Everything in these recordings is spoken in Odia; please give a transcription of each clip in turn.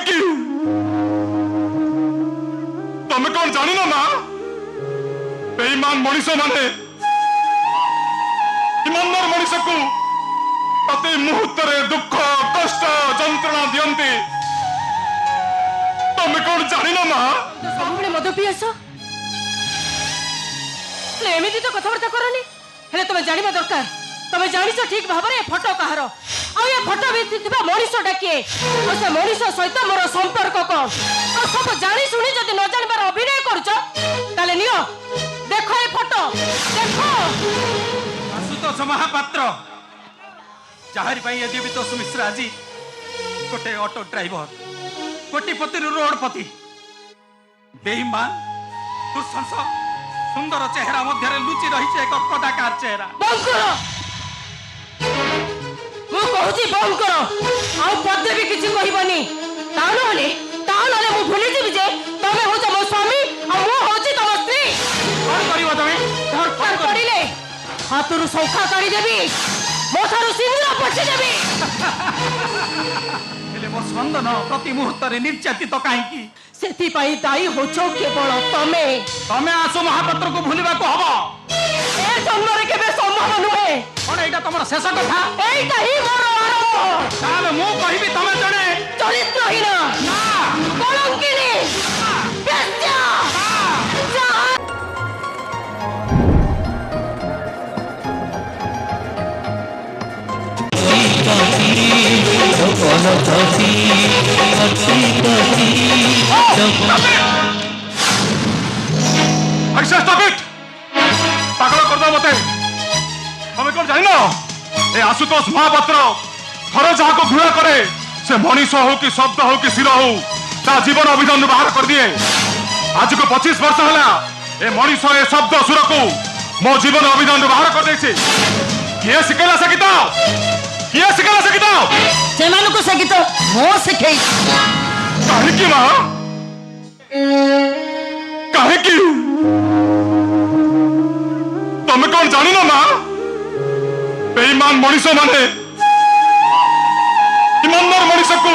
कहीं तुम कौन जान ना माँ बेईमान मनीष माने ईमानदार मनीष को प्रति मुहूर्त दुख कष्ट जंत्रणा दियंती तुम कौन जान ना माँ सब मद पी आस एमती तो कथबार्ता करनी हेले तुम जाना दरकार तुम जान ठीक भाव में फोटो कहार आ फोटो भी मनीषटा किए से मनीष सहित मोर संपर्क कौन और सब जानी शुणी जब न जानवर अभिनय कर नियो देख ये फोटो देख आशुतोष महापात्र जहारी यदुतोष मिश्र आज गोटे ऑटो ड्राइवर कोटिपति रोडपति बेईमान दुर्शंस सुंदर चेहरा मध्य लुचि रही एक कदाकार चेहरा मु कहूची बंद कर आ पदे भी किछि कहबनी तानले मु भूली जीवि जे तमे होछ मो स्वामी आ मु होची तम स्त्री कौन करिवो तमे धरफड़ करिले हाथरू सौखा काढी देबी मोठारू सिंदूर पछी देबी हेले मो स्पंदन प्रति मुहूर्त रे निर्यातित काहेकी सेति पई दाई होछो केवल तमे तमे आसु महापात्र को भूलिबा को हबो ए जन्म रे केबे संभव नुहे कोन एटा तमर शेष कथा एटा ही मोर आरंभ ताले मु कहिबी तमे जणे चरित्रहीन ना कलंकिनी बेस्या पागल कर दो मते तुम्हें कौन जान ए आशुतोष महापात्र घर जहाँ को घृणा करे से मनीष हो कि शब्द हो कि शिर हो ता जीवन अभिधान बाहर कर दिए आज को 25 वर्ष है ए मनीष ए शब्द सुर को मो जीवन अभिधान बाहर कर दे किए शिखेला से गीत किए शिखेला से गीत से मानको से गीत मो सिखै काहे की मां काहे की तुम कौन जान ना माँ बेईमान मनीष माने ईमानदार मनीष को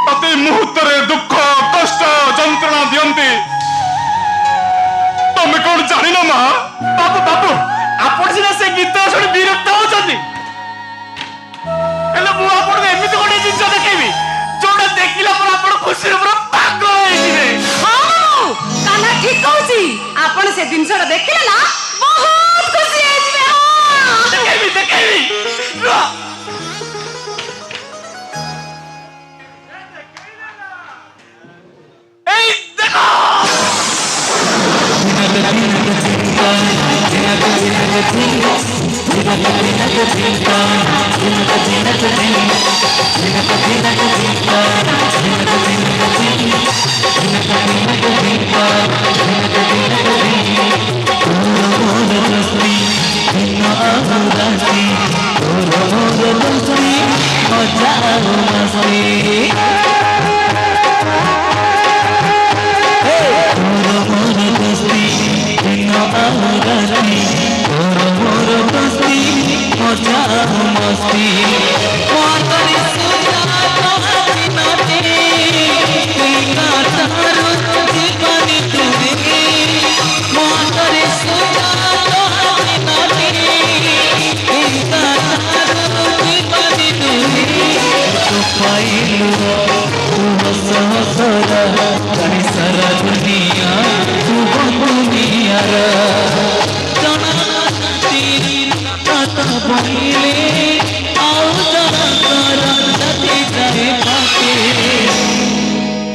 प्रति मुहूर्त दुख कष्ट जंत्रणा दियंती तुम कौन जान ना माँ बाबू बाबू आपण सिना से गीत शुणी विरक्त होचंदी हेले मु आपण एमिति कोटे जिंस देखेबी जोडा देखिला पर आपण खुशी रे पूरा पागल होई जिवे हां काना ठीक कहूची आपण से दिनसटा देखिले ना बहुत खुशी है जिवे हां देखेबी रो ए देखो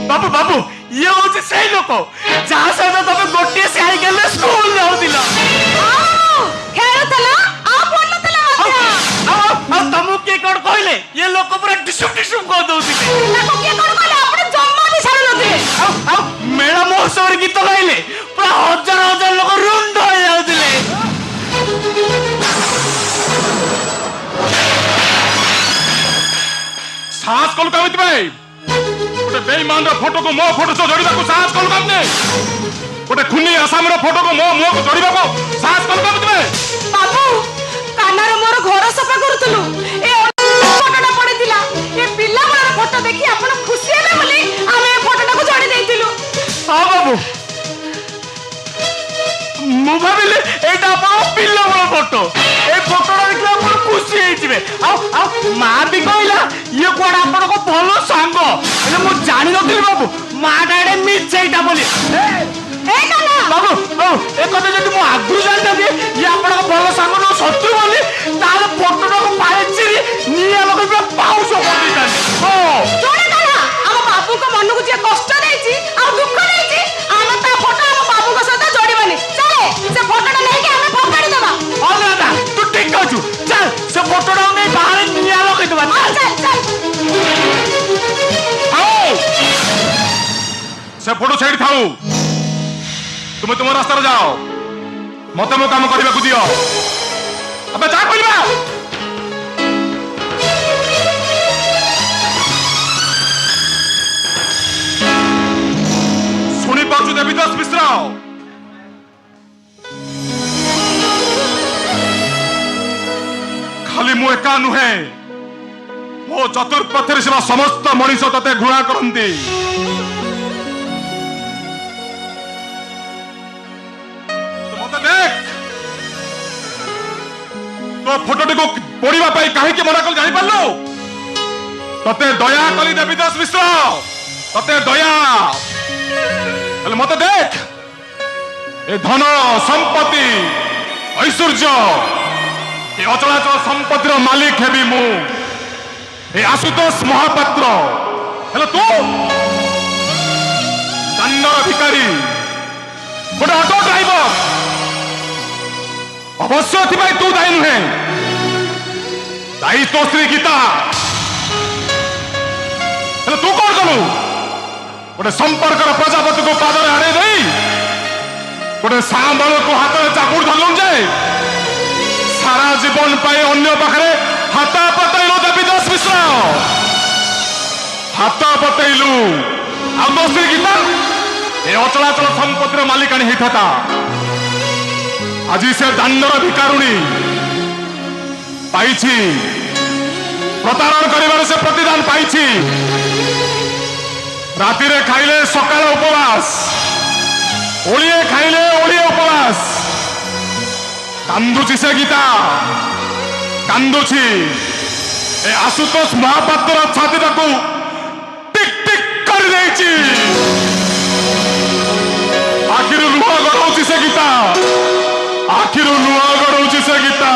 बाबू बाबू ये होचे सही लोक जहाँ से तबे गोटे साइकिल ले स्कूल जाउतिला खेलतला आ बोलतला मध्य आ तमु के कोन कहले ये लोक पूरा डिसुम को दउतिले ताको के कोन कहले आपण जम्मा भी छाड़ नथिले आ मेला महोत्सव रे गीत गाइले पूरा हजार हजार लोक रुंड हो जाउतिले साहस कल कमित भाई गोटे बेईमान फोटो को मो फोटो सह जोड़ा को साहस कल कमने गोटे खुनी आसाम फोटो को मो मुह को जोड़ा को साहस कल कमित बाबू कानार मोर घर सफा करूतलु ए फोटोटा पड़ितिला ए पिल्ला वाला फोटो देखि आपण खुशी हेले ମୁଁ ଭାବିଲି ଏଇଟା ଆପଣଙ୍କ ପିଲାବେଳ ଫଟୋ। এই ଫଟୋଟା ଦେଖିଲେ ଆପଣ ଖୁସି ହେଇଯିବେ। ଆଉ ମା ବି କହିଲା ଇଏ କୁଆଡେ ଆପଣଙ୍କ ଭଲ ସାଙ୍ଗ। ହେଲେ ମୁଁ ଜାଣିନଥିଲି ବାବୁ ମାଟା ଏଡେ ମିଛେଇଟା ବୋଲି। ବାବୁ ଏ କଥା ଯଦି ମୁଁ ଆଗରୁ ଜାଣିଥାନ୍ତି ଇଏ ଆପଣଙ୍କ ଭଲ ସାଙ୍ଗ ନୁହଁ ଶତ୍ରୁ ବୋଲି ତାହେଲେ ଫଟୋଟାକୁ ପାଏ ଚିରି ନିଆଁ ଲଗେଇ ପାଉଛ କରିଦେଇଥାନ୍ତି। ଆମ ବାବୁଙ୍କ ମନକୁ ଯିଏ କଷ୍ଟ ଦେଇଛି ଆଉ ଦୁଃଖ ଦେଇଛି ଆମେ ତା ଫଟୋ ଆମ ବାବୁଙ୍କ ସହିତ ଯୋଡ଼ିବାନି। ଚାଲେ ସେ ଫଟୋଟା ନେଇକି ଆମେ ଫୋପାଡ଼ି ଦେବା। ଅଲଗା ତୁ ଠିକ କହୁଛୁ। ଚାଲ ସେ ଫଟୋଟାକୁ ନେଇ ବାହାରେ ନିଆଁ ଲଗେଇଦେବା। से फोटो छाड़ी थाऊ तुम तुम रास्ता जाओ मत मो काम करने को दियो अबे जा करबा सुनी पाछु देवीदास मिश्र खाली मु एका नुहे मो चतुर्पथरे सेवा समस्त मनीष तते घृणा करंती तो फोटोटी को पढ़ा कहीं मना कल जानी पार्लु ते दया कली देवीदास मिश्र ते दया मत देख ए धन संपत्ति ऐश्वर्य ए अचलाचल संपत्तिर मालिक हेबी मु ए आशुतोष महापात्र हेलो तू दांडर भिकारी गोटे ऑटो ड्राइवर अवश्य तू दायी नुहे दायी तो स्त्री गीता तू कौन कलु गोटे संपर्क प्रजापति को पादर आड़े दे गोटे सांबल को हाथ में चाकुड़ धरलु जे सारा जीवन पाए अन्य पाखे हाथ पतैलु देवीदास मिश्र हाथ पतैलु आ तो स्त्री गीता ए अचलाचल संपत्तिर मालिकाणी होता आज से दांडर भिकारुणी पाइछि प्रतारण करिबार से प्रतिदान पाइछि राति रे खाइले सकाळ उपवास ओलिए खाइले ओलिए उपवास कांदुछि से गीता कांदुछि ए आशुतोष महापात्र छाती ताकू टिक टिक कर देछि आखिर लुह गड़ौछि से गीता आखिर नुआ गड़ौछि से गीता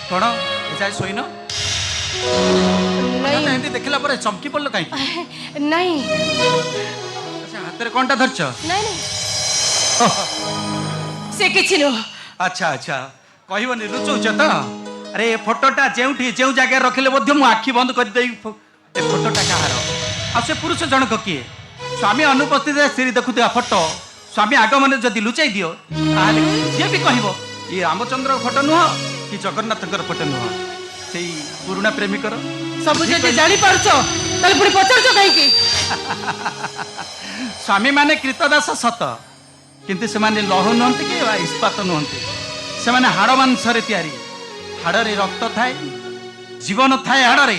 कौन जाए शोन नहीं देखला पर चमकी पड़ल कहीं नहीं हाथ में कौन धरच नहीं से किछि नो अच्छा अच्छा कहबनी लुचौच तो अरे फोटोटा जो जगह रखिले मु आखि बंद कर दे फोटोटा कहार आ से पुरुष जनक किए स्वामी अनुपस्थित स्त्री देखुवा फोटो ସ୍ୱାମୀ ଆଗମନ ଯଦି ଲୁଚାଇ ଦିଅ ତାହେଲେ ଯିଏ ବି କହିବ ଇଏ ରାମଚନ୍ଦ୍ର ଫଟୋ ନୁହଁ କି ଜଗନ୍ନାଥଙ୍କର ଫଟୋ ନୁହଁ, ସେଇ ପୁରୁଣା ପ୍ରେମିକର। ସବୁ ଯଦି ଜାଣିପାରୁଛ ତାହେଲେ ପୁଣି ପଚାରୁଛ କାହିଁକି? ସ୍ୱାମୀ ମାନେ କୀର୍ତ୍ତଦାସ ସତ, କିନ୍ତୁ ସେମାନେ ଲୌହ ନୁହନ୍ତି କି ଇସ୍ପାତ ନୁହନ୍ତି। ସେମାନେ ହାଡ଼ ମାଂସରେ ତିଆରି। ହାଡ଼ରେ ରକ୍ତ ଥାଏ, ଜୀବନ ଥାଏ ହାଡ଼ରେ,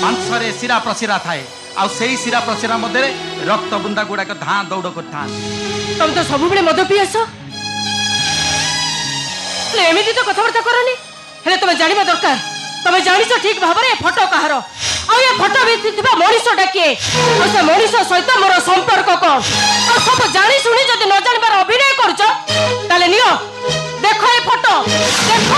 ମାଂସରେ ଶିରା ପ୍ରଶିରା ଥାଏ, ଆଉ ସେଇ ଶିରା ପ୍ରଶିରା ମଧ୍ୟରେ ରକ୍ତ ବୁନ୍ଦା ଗୁଡାକ ଧାଁ ଦୌଡ଼ କରିଥାନ୍ତି। ତମେ ତ ସବୁବେଳେ ମଦ ପିଇ ଆସ, ହେଲେ ଏମିତି ତ କଥାବାର୍ତ୍ତା କରନି। ହେଲେ ତମେ ଜାଣିବା ଦରକାର, ତମେ ଜାଣିଛ ଠିକ ଭାବରେ ଏ ଫଟୋ କାହାର, ଆଉ ଏ ଫଟୋ ଭିତରେ ଥିବା ମଣିଷଟା କିଏ, ଆଉ ସେ ମଣିଷ ସହିତ ମୋର ସମ୍ପର୍କ କଣ, ଆଉ ସବୁ ଜାଣି ଶୁଣି ଯଦି ନ ଜାଣିବାର ଅଭିନୟ କରୁଛ ତାହେଲେ ନିଅ ଦେଖ ଏ ଫଟୋ, ଦେଖ।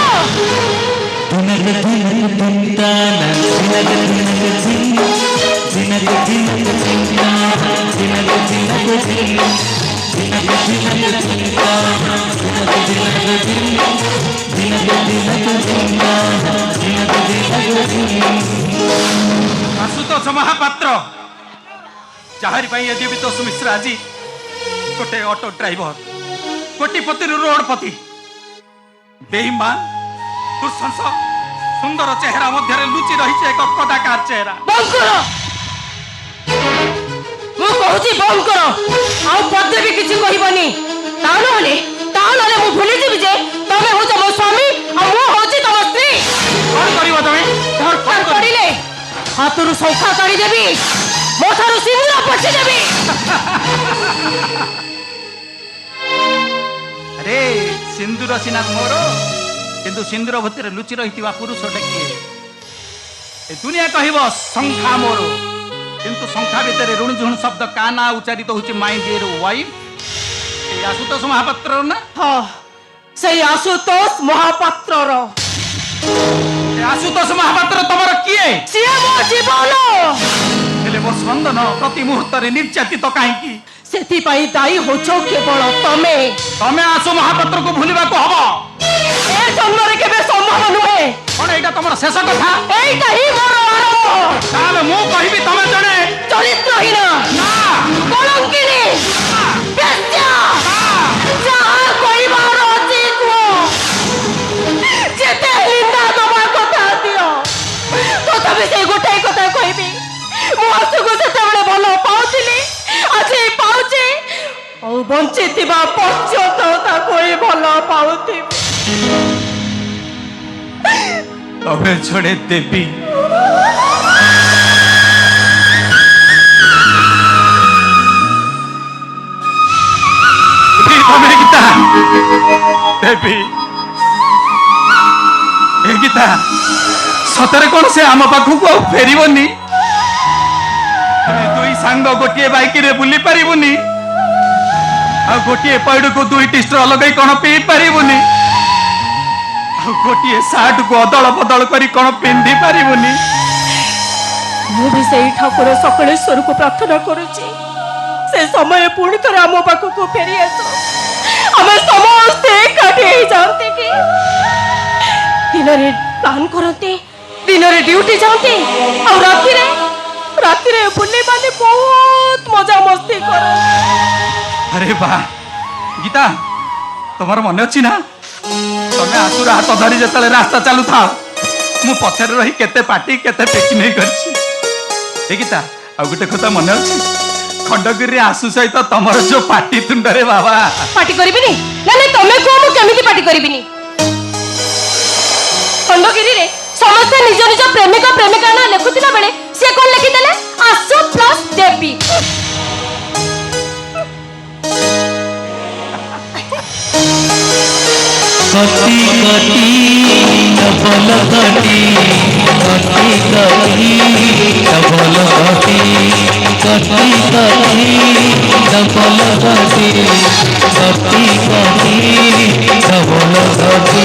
ଆଶୁତୋଷ ମହାପାତ୍ର, ଯାହାରି ପାଇଁ ଦେବୀତୋଷ ମିଶ୍ର ଆଜି ଗୋଟେ ଅଟୋ ଡ୍ରାଇଭର, କୋଟିପତିରୁ ରୋଡପତି, ବେଇମାନ ଦୁଃଶଂସ ସୁନ୍ଦର ଚେହେରା ମଧ୍ୟରେ ଲୁଚି ରହିଛି ଏକ କଦାକାର ଚେହେରା। ବନ୍ଦ କର, ମୁଁ କହୁଛି ବନ୍ଦ କର, ଆଉ ପଦେ ବି କିଛି କହିବନି। ତା ନହେଲେ ମୁଁ ଭୁଲିଯିବି ଯେ ତମେ ହଉଛ ମୋ ସ୍ୱାମୀ ଆଉ ମୁଁ ହଉଛି ତମ ସ୍ତ୍ରୀ। କଣ କରିବ ତମେ? ଦରକାର ପଡ଼ିଲେ ହାତରୁ ଶଙ୍ଖା କାଢିଦେବି, ମୋ ଠାରୁ ସିନ୍ଦୁର ପୋଛିଦେବି। ଆରେ ସିନ୍ଦୁର ସିନା ମୋର, କିନ୍ତୁ ସିନ୍ଦୁର ଭିତରେ ଲୁଚି ରହିଥିବା ପୁରୁଷଟା କିଏ? ଏ ଦୁନିଆ କହିବ ଶଙ୍ଖା ମୋର, କିନ୍ତୁ ଶଙ୍ଖା ଭିତରେ ରୁଣୁଝୁଣୁ ଶବ୍ଦ କା ନାଁ ଉଚ୍ଚାରିତ ହଉଛି ମାଇ ଡିୟର ୱାଇଫ। এই আশুতোষ মহাপাত্র না? ହଁ, ସେଇ ଆଶୁତୋଷ ମହାପାତ୍ରର। আশুতোষ মহাপাত্র তোমার কিଏ? ସିଏ ମୋ ଜୀବନ। ହେଲେ ମୋ ସ୍ପନ୍ଦନ ପ୍ରତି ମୁହୂର୍ତ୍ତରେ ନିର୍ଯାତିତ କାହିଁକି? ସେଥିପାଇଁ ଦାୟୀ ହଉଛ କେବଳ ତମେ। ତମେ ଆଶୁ ମହାପାତ୍ରକୁ ଭୁଲିବାକୁ ହବ। ଏ ଜନ୍ମରେ କେବେ ସମ୍ଭବ ନୁହେଁ। କଣ ଏଇଟା ତମର ଶେଷ କଥା? ଏଇଟା ହିଁ ମୋର ଆରମ୍ଭ। ତାହେଲେ ମୁଁ କହିବି ତମେ ଜଣେ ଚରିତ୍ରହୀନ, ନା କଳଙ୍କିଣୀ, ବେଶ୍ୟା। ଯାହା କହିବାର ଅଛି କୁହ, ଯେତେ ନିନ୍ଦା ଦବା କଥା ଦିଅ, ତଥାପି ସେଇ ଗୋଟାଏ କଥା କହିବି, ମୁଁ ଆଶୁକୁ ସେତେବେଳେ ଭଲ ପାଉଥିଲି, ଆଜି ପାଉଛି, ଆଉ ବଞ୍ଚିଥିବା ପର୍ଯ୍ୟନ୍ତ ତାକୁ ହିଁ ଭଲ ପାଉଥିବି। ତମେ ଜଣେ ଦେବୀ। ତମେ ଗୀତା ଦେବୀ, ଏ ଗୀତା ସତରେ କଣ ସେ ଆମ ପାଖକୁ ଆଉ ଫେରିବନି? ଦୁଇ ସାଙ୍ଗ ଗୋଟିଏ ବାଇକରେ ବୁଲି ପାରିବୁନି, ଆଉ ଗୋଟିଏ ପଇଡକୁ ଦୁଇଟି ଷ୍ଟ୍ର ଲଗାଇ କଣ ପିଇ ପାରିବୁନି, ଆଉ ଗୋଟିଏ ସାର୍ଟକୁ ଅଦଳ ବଦଳ କରି କଣ ପିନ୍ଧି ପାରିବୁନି? ମୁଁ ବି ସେଇ ଠାକୁର ସକଳେଶ୍ୱରକୁ ପ୍ରାର୍ଥନା କରୁଛି, ସେ ସମୟ ପୁଣି ଥରେ ଆମ ପାଖକୁ ଫେରି ଆସ, ଆମେ ସମସ୍ତେ ଏକାଠି ହେଇଯାଆନ୍ତି କି। ଦିନରେ ପ୍ଲାନ୍ କରନ୍ତି, ଦିନରେ ଡ୍ୟୁଟି ଯାଆନ୍ତି, ଆଉ ରାତିରେ ବୁଲି ବାଲି ବହୁତ ମଜା ମସ୍ତି କରନ୍ତି। ଆରେ ବା ଗୀତା, ତମର ମନେ ଅଛି ନା ତମେ ଆସୁର ହାତ ଧରି ଯେତେବେଳେ ରାସ୍ତା ଚାଲୁଥାଅ, ମୁଁ ପଛରେ ରହି କେତେ ପାର୍ଟି କେତେ ପିକନିକ କରିଛି। ଏ ଗୀତା, ଆଉ ଗୋଟେ କଥା ମନେ ଅଛି? ଖଣ୍ଡଗିରିରେ ଆସୁ ସହିତ ତମର ଯୋଉ ପାଟି ତୁଣ୍ଡରେ ବାବା। ପାଟି କରିବିନି? ନା ତମେ କୁହ ମୁଁ କେମିତି ପାଟି କରିବିନି? ଖଣ୍ଡଗିରିରେ ସମସ୍ତେ ନିଜ ନିଜ ପ୍ରେମିକ ପ୍ରେମିକା ନାଁ ଲେଖୁଥିଲା ବେଳେ ସିଏ କଣ ଲେଖିଦେଲେ? ଆଶୁ ପ୍ଲସ୍ ଦେବୀ। कटी कटी डबल कटी कटी कटी डबल कटी कटी कटी डबल कटी कटी कटी डबल कटी।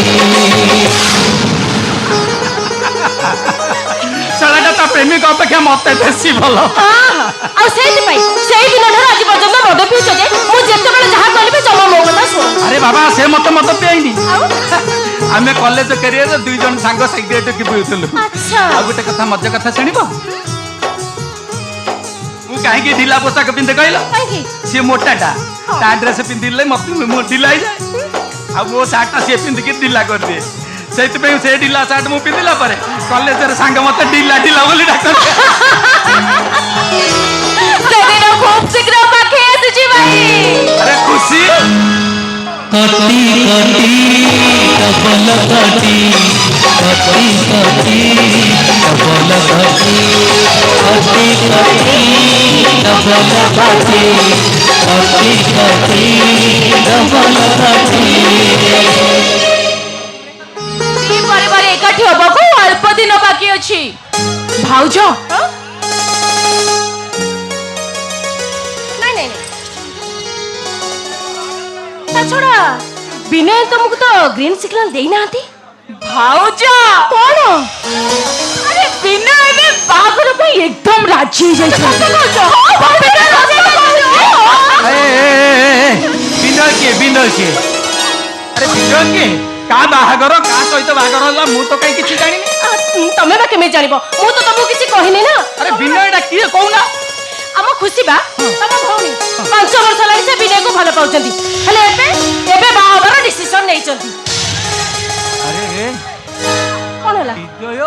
ଶାଳାଟା ତା ପ୍ରେମିକ ଅପେକ୍ଷା ମତେ ବେଶୀ ଭଲ। ଆଉ ସେଇଥିପାଇଁ ସେଇ ଦିନଠାରୁ ଆଜି ପର୍ଯ୍ୟନ୍ତ ମଦ ପିଉଛ ଯେ ମୁଁ ଯେତେବେଳେ ଯାହା କହିବି ଜମା ମୋ କଥା ଶୁଣ। ଆରେ ବାବା, ସେ ମତେ ମଦ ପିଆଇନି। ଆଉ ଆମେ କଲେଜ କ୍ୟାରିୟରରେ ଦୁଇ ଜଣ ସାଙ୍ଗ ସିଗାରେଟ କି ପିଉଥିଲୁ। ଆଚ୍ଛା। ଆଉ ଗୋଟେ କଥା, ମଜା କଥା ଶୁଣିବ? ମୁଁ କାହିଁକି ଢିଲା ପୋଷାକ ପିନ୍ଧେ କହିଲ? କାହିଁକି? ସିଏ ମୋଟାଟା ତା ଡ୍ରେସ୍ ପିନ୍ଧିଲେ ମତେ ଢିଲା ହେଇଯାଏ ଆଉ ମୋ ସାର୍ଟଟା ସିଏ ପିନ୍ଧିକି ଢିଲା କରିଦିଏ ସେଇଥିପାଇଁ ସେ ଢିଲା ସାର୍ଟ ମୁଁ ପିନ୍ଧିଲା ପରେ କଲେଜରେ ସାଙ୍ଗ ମତେ ଢିଲା ଢିଲା ବୋଲି ଡାକନ୍ତି। ସେଦିନ ଖୁବ୍ ଶୀଘ୍ର ପାଖେଇ ଆସିଛି ଭାଇ। ଆରେ ଖୁସି कटी कटी डबल कटी कटी कटी डबल कटी कटी कटी डबल कटी कटी कटी डबल कटी ପରିବାର ଏକାଠି ହବାକୁ ଅଳ୍ପ ଦିନ ବାକି ଅଛି। ଭାଉଜ ନାଇଁ ନାଇଁ ତା ଛଡା ବିନୟ ତମକୁ ତ ଗ୍ରୀନ୍ ସିଗ୍ନାଲ ଦେଇନାହାନ୍ତି। ଭାଉଜ କଣ? ଆରେ ବିନୟ ଏବେ ବାହାଘର ପାଇଁ ଏକଦମ ରାଜି ହେଇଯାଇଛି। ବିନୟ କିଏ ବିନୟ କିଏ? ଆରେ ବିନୟ କିଏ? କାହା ବାହାଘର କାହା ସହିତ ବାହାଘର ହେଲା ମୁଁ ତ କାହିଁ କିଛି ଜାଣିନି। ତମେ ବା କେମିତି ଜାଣିବ? ମୁଁ ତ ତମକୁ କିଛି କହିନି ନା। ଆରେ ବିନୟଟା କିଏ କହୁନା? ଆମ ଖୁସି ବା ତମ ଭଉଣୀ 5 ବର୍ଷ ହେଲାଣି ସେ ବିନୟକୁ ଭଲ ପାଉଛନ୍ତି ହେଲେ ଏବେ ବାହାଘର ଡିସିସନ ନେଇଛନ୍ତି। ଆରେ କଣ ହେଲା? ବିଜୟ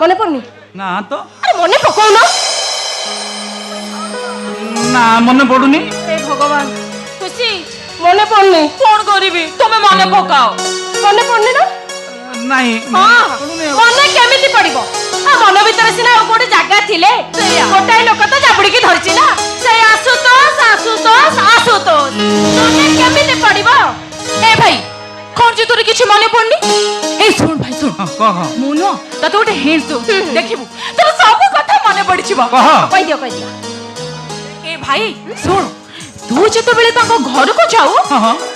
ମନେ ପଡୁନି? ନା ତ ଆରେ ମନେ ପକଉନ। ନା ମନେ ପଡୁନି। ହେ ଭଗବାନ ଖୁସି ମନେ ପଡୁନି କଣ କରିବି? ତମେ ମନେ ପକାଅ। ମନେ ପଡୁନି ନା? ନାହିଁ ମନେ କେମିତି ପଡିବ? ମନ ଭିତରେ ସିନା ଆଉ କୋଉଠି ଜାଗା ଥିଲେ ଗୋଟାଏ ଲୋକ ତ ଜାବୁଡିକି ଧରିଛି ନା ସେଇ ଆଶୁତୋଷ ଆଶୁତୋଷ ଆଶୁତୋଷ। ମନେ କେମିତି ପଡିବ? ଏ ଭାଇ କଣ ଯେ ତୋର କିଛି ମନେ ପଡୁନି? ଏ ଶୁଣ ଭାଇ ଶୁଣ ମୁଁ ନୁହ ତତେ ଗୋଟେ ହିଣ୍ଟ ଦଉଛି ଦେଖିବୁ ତୋର ସବୁ କଥା ମନେ ପଡିଯିବ। କହିଦିଅ କହିଦିଅ। ଏ ଭାଇ ଶୁଣ ତୁ ଯେତେବେଳେ ତାଙ୍କ ଘରକୁ ଯାଉ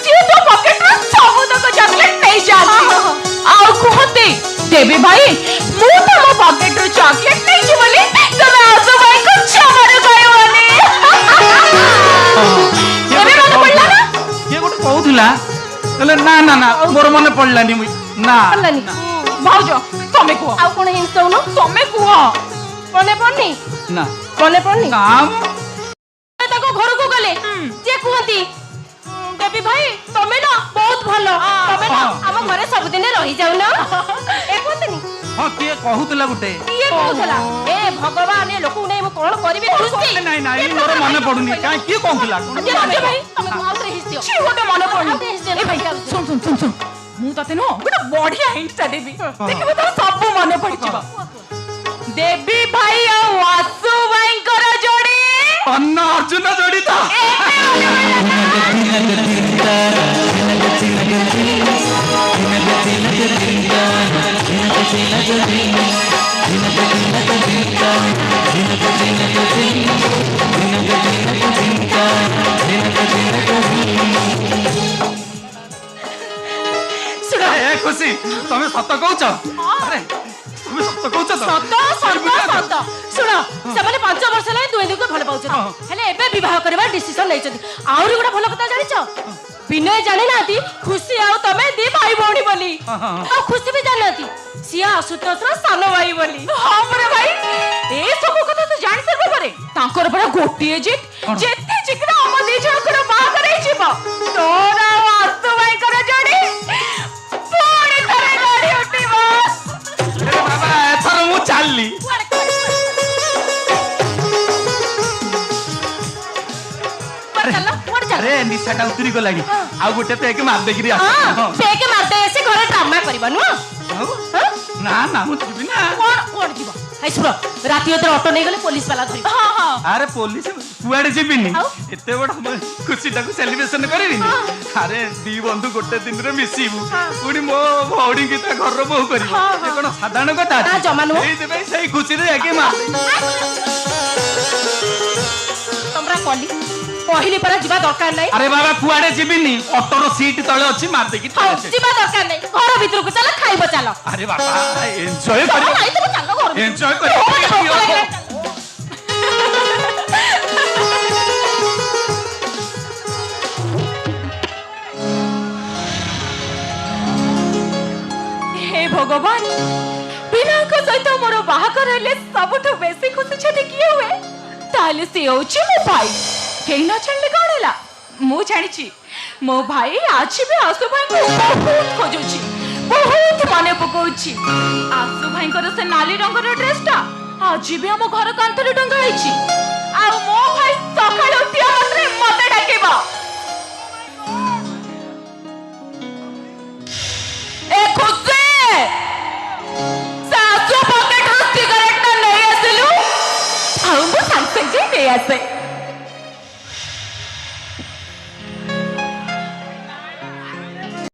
ସିଏ ତୋ ପକେଟରୁ ସବୁ ତକ ଚକଲେଟ ନେଇଯାଆନ୍ତି ଆଉ କୁହନ୍ତି ଦେବୀ ଭାଇ ମୁଁ ତମ ପକେଟରୁ ଚକଲେଟ ନେଇଛି ବୋଲି ତମେ ଆଶୁ ଭାଇଙ୍କୁ ଜମାରୁ କହିବନି। ଏବେ ମନେ ପଡିଲା ନା? କିଏ ଗୋଟେ କହୁଥିଲା ହେଲେ ନା ନା ନା ମୋର ମନେ ପଡିଲାନି ନା ଭାଉଜ ତମେ କୁହ। ଆଉ କଣ ହିଂସ ଦଉନ? ତମେ କୁହ। ମନେ ପଡୁନି? ନା ମନେ ପଡୁନି? ନା ତାଙ୍କ ଘରକୁ ଗଲେ ସିଏ କୁହନ୍ତି ଦେବୀ ଭାଇ ତମେ ନା ବହୁତ ଭଲ ତମେ ନା ଆମ ଘରେ ସବୁଦିନେ ରହିଯାଉନ ଏ କୁହନ୍ତିନି? ହଁ କିଏ କହୁଥିଲା ଗୋଟେ? କିଏ କହୁଥିଲା? ଏ ଭଗବାନ ଏ ଲୋକକୁ ନେଇ ମୁଁ କଣ କରିବି? ନାଇଁ ନାଇଁ ମୋର ମନେ ପଡୁନି କାହିଁ କିଏ କହୁଥିଲା? ଭାଇ ତମେ ଆଉଥରେ ହିଂସିଦିଅ। ଗୋଟେ ମନେ ପଡୁନି। ଏ ଭାଇ ଶୁଣ ଶୁଣ ଶୁଣ ଶୁଣ ମୁଁ ତତେ ନୁହଁ ଗୋଟେ ବଢିଆ ହିଂସା ଦେବି ଦେଖିବୁ ତୋର ସବୁ ମନେ ପଡିଯିବ। ଦେବୀ ଭାଇ ଆଉ ଆଶୁ ଭାଇଙ୍କର ଯୋଡି ଅନ୍ନ ଅର୍ଜୁନ ଯୋଡି ତ ଖୁସି ତମେ ସତ କହୁଛ? ଆରେ ତମେ ସତ କହୁଛ ତ? ସତ ସତ ସତ। ଶୁଣ ସେମାନେ 5 ବର୍ଷ ହେଲା ଦୁହେଁ ଦୁହିଁକୁ ଭଲ ପାଉଛନ୍ତି ହେଲେ ଏବେ ବିବାହ କରିବା ଡିସିସନ ନେଇଛନ୍ତି। ଆହୁରି ଗୋଟେ ଭଲ କଥା ଜାଣିଛ? ବିନୟ ଜାଣିନାହାନ୍ତି ଖୁସି ଆଉ ତମେ ଦି ଭାଇ ଭଉଣୀ ବୋଲି ଆଉ ଖୁସି ବି ଜାଣିନାହାନ୍ତି ସିଏ ଆଶୁତୋଷର ସାନ ଭାଇ ବୋଲି। ହଁ ପରା ଭାଇ ଏ ସବୁ କଥା ତୁ ଜାଣି ସାରିବା ପରେ ତାଙ୍କର ପରା ଗୋଟିଏ ଜିତ୍ ଯେତେ ଶୀଘ୍ର ଆମ ଦି ଜଣଙ୍କର ବାହାଘର ହେଇଯିବ ତୋର ଆଉ ଆଶୁ ଭାଇଙ୍କର ଯୋଡି ପୁଣି ଥରେ ଗଢି ଉଠିବ। ବାବା ଏଥର ମୁଁ ଚାଲିଲି। ଆରେ ନିଶାଟା ଉତରି ଗଲାଣି ଆଉ ଗୋଟେ ପେକ୍ ମାରିଦେଇକିରି ପେକ୍ ମାରିଦେ ସେ ଘରେ ଡ୍ରାମା କରିବ ନୁହଁ? ନା ନା ମୁଁ ଯିବି ନା। କଣ ଯିବ? ଶୁଣ ରାତି ଅଧରେ ଅଟୋ ନେଇଗଲେ ପୋଲିସ ବାଲା ଧରିବ। ଆରେ ପୋଲିସ କୁଆଡେ ଯିବିନି ଏତେ ବଡ ଖୁସିଟାକୁ ସେଲିବ୍ରେସନ କରିବିନି। ଆରେ ଦି ବନ୍ଧୁ ଗୋଟେ ଦିନରେ ମିଶିବୁ ପୁଣି ମୋ ଭଉଣୀକି ତା ଘରର ବୋହୁ କରିବୁ ଏ କଣ ସାଧାରଣ କଥା? ଜମା ନୁହଁ। ସେଇଥିପାଇଁ ସେଇ ଖୁସିରେ ଯାଇକି ମାରି ତମରା କହିଲି ପରା ଯିବା ଦରକାର ନାହିଁ। ଆରେ ବାବା କୁଆଡେ ଯିବିନି ଅଟୋର ସିଟ୍ ତଳେ ଅଛି ମାରିଦେଇକି ଯିବା ଦରକାର ନାହିଁ ଘର ଭିତରକୁ ଚାଲ ଖାଇବ ଚାଲ। ଆରେ ବାବା ଏନ୍ଜୟ କରିବ ଏନ୍ଜୟ କରିବ। हे भगवान ବିନାଙ୍କ ସହିତ ମୋର ବାହାଘର ହେଲେ ସବୁଠୁ ବେଶୀ ଖୁସି ଯଦି କିଏ ହୁଏ ताहले से होची मो भाई केही न छाड़ले कौन हैला मु जानिची मो भाई आज भी आसु भाई को बहुत खोजुची बहुत माने पकोची आसु भाई को से नाली रंगर ड्रेसटा आज भी हम घर कांथरे टंगा हैची आ मो भाई सकाळ उठिया मात्रे मते डाकेबा ए खुशी सासु पॉकेट सिगरेट ना नहीं आसलु आउ मो सांग संग जे नहीं आसे